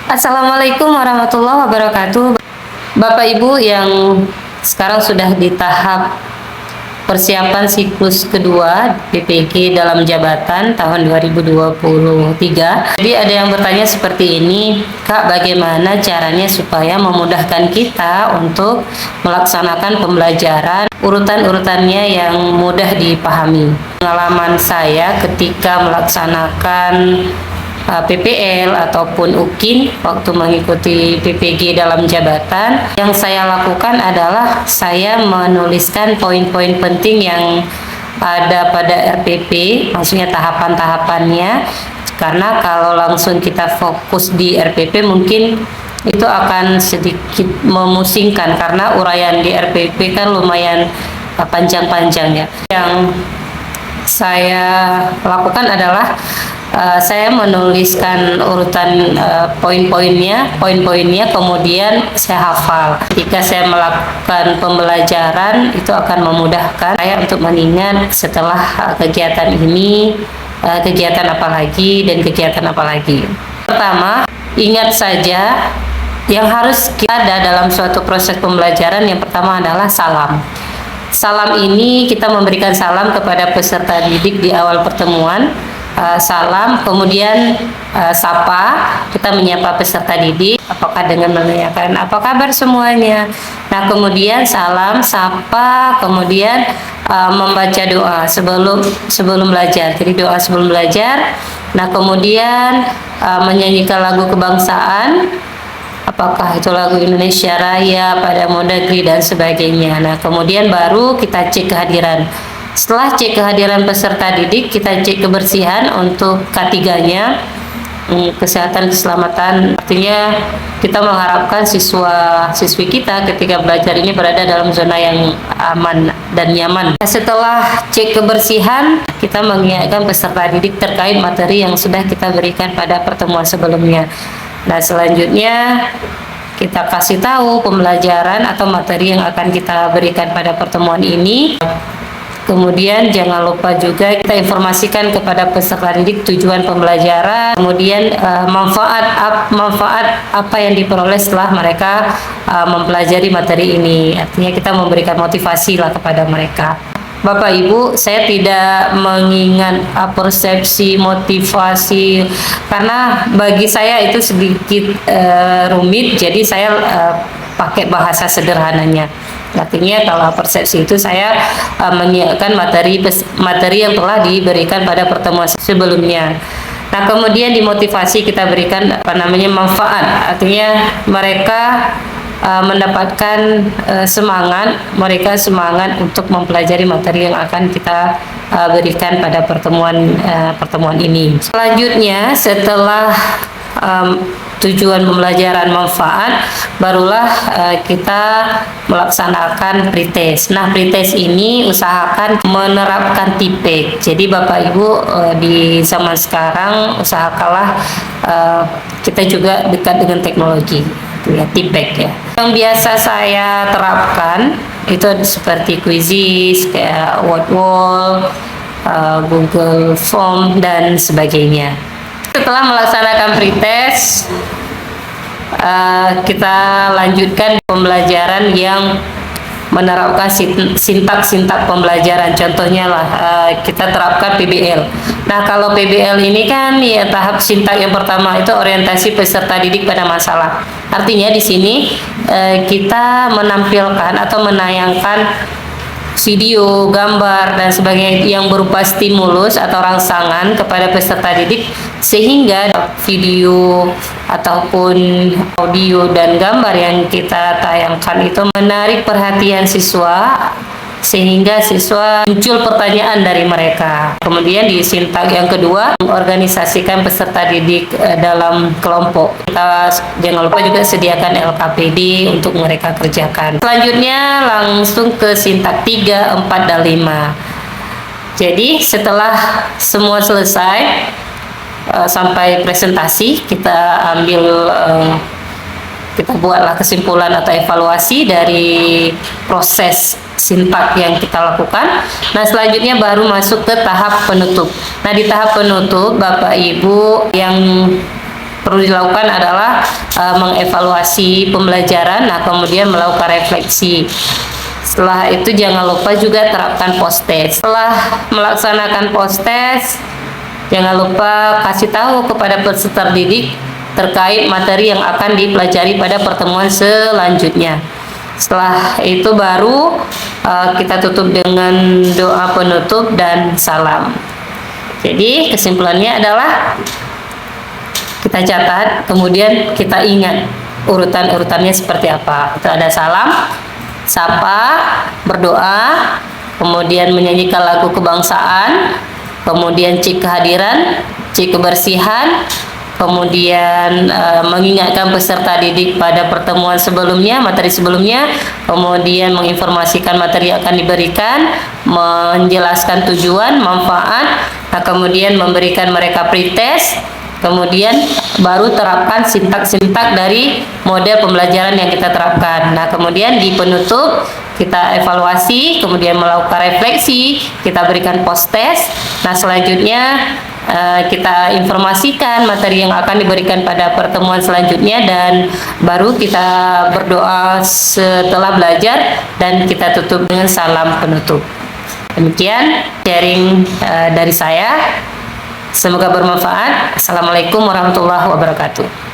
Assalamualaikum warahmatullahi wabarakatuh. Bapak Ibu yang sekarang sudah di tahap persiapan siklus kedua PPG dalam jabatan tahun 2023. Jadi ada yang bertanya seperti ini, Kak, bagaimana caranya supaya memudahkan kita untuk melaksanakan pembelajaran, urutan-urutannya yang mudah dipahami. Pengalaman saya ketika melaksanakan PPL ataupun UKIN waktu mengikuti PPG dalam jabatan, yang saya lakukan adalah saya menuliskan poin-poin penting yang ada pada RPP, maksudnya tahapan-tahapannya, karena kalau langsung kita fokus di RPP mungkin itu akan sedikit memusingkan karena uraian di RPP kan lumayan panjang-panjang ya. Yang saya lakukan adalah saya menuliskan urutan poin-poinnya, kemudian saya hafal. Ketika saya melakukan pembelajaran, itu akan memudahkan saya untuk mengingat setelah kegiatan ini, kegiatan apa lagi dan kegiatan apa lagi. Pertama, ingat saja yang harus kita ada dalam suatu proses pembelajaran. Yang pertama adalah salam. Salam ini kita memberikan salam kepada peserta didik di awal pertemuan. Salam, kemudian sapa, kita menyapa peserta didik, apakah dengan menanyakan apa kabar semuanya. Nah, kemudian salam, sapa, kemudian membaca doa sebelum belajar. Jadi doa sebelum belajar. Nah, kemudian menyanyikan lagu kebangsaan, apakah itu lagu Indonesia Raya, Padamu Negeri dan sebagainya. Nah, kemudian baru kita cek kehadiran. Setelah cek kehadiran peserta didik, kita cek kebersihan untuk K3-nya, kesehatan keselamatan. Artinya kita mengharapkan siswa-siswi kita ketika belajar ini berada dalam zona yang aman dan nyaman. Setelah cek kebersihan, kita mengingatkan peserta didik terkait materi yang sudah kita berikan pada pertemuan sebelumnya. Nah, selanjutnya kita kasih tahu pembelajaran atau materi yang akan kita berikan pada pertemuan ini. Kemudian jangan lupa juga kita informasikan kepada peserta didik tujuan pembelajaran, kemudian manfaat apa yang diperoleh setelah mereka mempelajari materi ini. Artinya kita memberikan motivasi lah kepada mereka. Bapak Ibu, saya tidak mengingat persepsi motivasi karena bagi saya itu sedikit rumit, jadi saya pakai bahasa sederhananya. Artinya kalau persepsi itu saya mengingatkan materi yang telah diberikan pada pertemuan sebelumnya. Nah, kemudian dimotivasi kita berikan manfaat. Artinya mereka mendapatkan mereka semangat untuk mempelajari materi yang akan kita berikan pada pertemuan ini. Selanjutnya, setelah tujuan pembelajaran manfaat, barulah kita melaksanakan pretest. Nah, pretest ini usahakan menerapkan TPEK. Jadi Bapak Ibu di zaman sekarang usahakanlah kita juga dekat dengan teknologi, ya, TPEK ya. Yang biasa saya terapkan itu seperti Quizzes, kayak Wordwall, Google Form dan sebagainya. Setelah melaksanakan pretest, kita lanjutkan pembelajaran yang menerapkan sintak pembelajaran. Contohnya lah kita terapkan PBL. Nah, kalau PBL ini kan ya tahap sintak yang pertama itu orientasi peserta didik pada masalah. Artinya di sini kita menampilkan atau menayangkan video, gambar, dan sebagainya yang berupa stimulus atau rangsangan kepada peserta didik, sehingga video ataupun audio dan gambar yang kita tayangkan itu menarik perhatian siswa sehingga siswa muncul pertanyaan dari mereka. Kemudian di sintak yang kedua, mengorganisasikan peserta didik dalam kelompok. Kita jangan lupa juga sediakan LKPD untuk mereka kerjakan. Selanjutnya langsung ke sintak 3, 4, dan 5. Jadi setelah semua selesai sampai presentasi, kita buatlah kesimpulan atau evaluasi dari proses sintak yang kita lakukan. Nah, selanjutnya baru masuk ke tahap penutup. Nah, di tahap penutup Bapak Ibu yang perlu dilakukan adalah mengevaluasi pembelajaran, nah kemudian melakukan refleksi. Setelah itu jangan lupa juga terapkan post-test. Setelah melaksanakan post-test, jangan lupa kasih tahu kepada peserta didik terkait materi yang akan dipelajari pada pertemuan selanjutnya. Setelah itu baru kita tutup dengan doa penutup dan salam. Jadi kesimpulannya adalah kita catat, kemudian kita ingat urutan-urutannya seperti apa. Itu ada salam, sapa, berdoa, kemudian menyanyikan lagu kebangsaan, kemudian cek kehadiran, cek kebersihan, kemudian mengingatkan peserta didik pada pertemuan sebelumnya, materi sebelumnya, kemudian menginformasikan materi yang akan diberikan, menjelaskan tujuan, manfaat, nah kemudian memberikan mereka pretest, kemudian baru terapkan sintak-sintak dari model pembelajaran yang kita terapkan. Nah kemudian di penutup kita evaluasi, kemudian melakukan refleksi, kita berikan post-test. Nah selanjutnya kita informasikan materi yang akan diberikan pada pertemuan selanjutnya, dan baru kita berdoa setelah belajar dan kita tutup dengan salam penutup. Demikian sharing dari saya. Semoga bermanfaat. Assalamualaikum warahmatullahi wabarakatuh.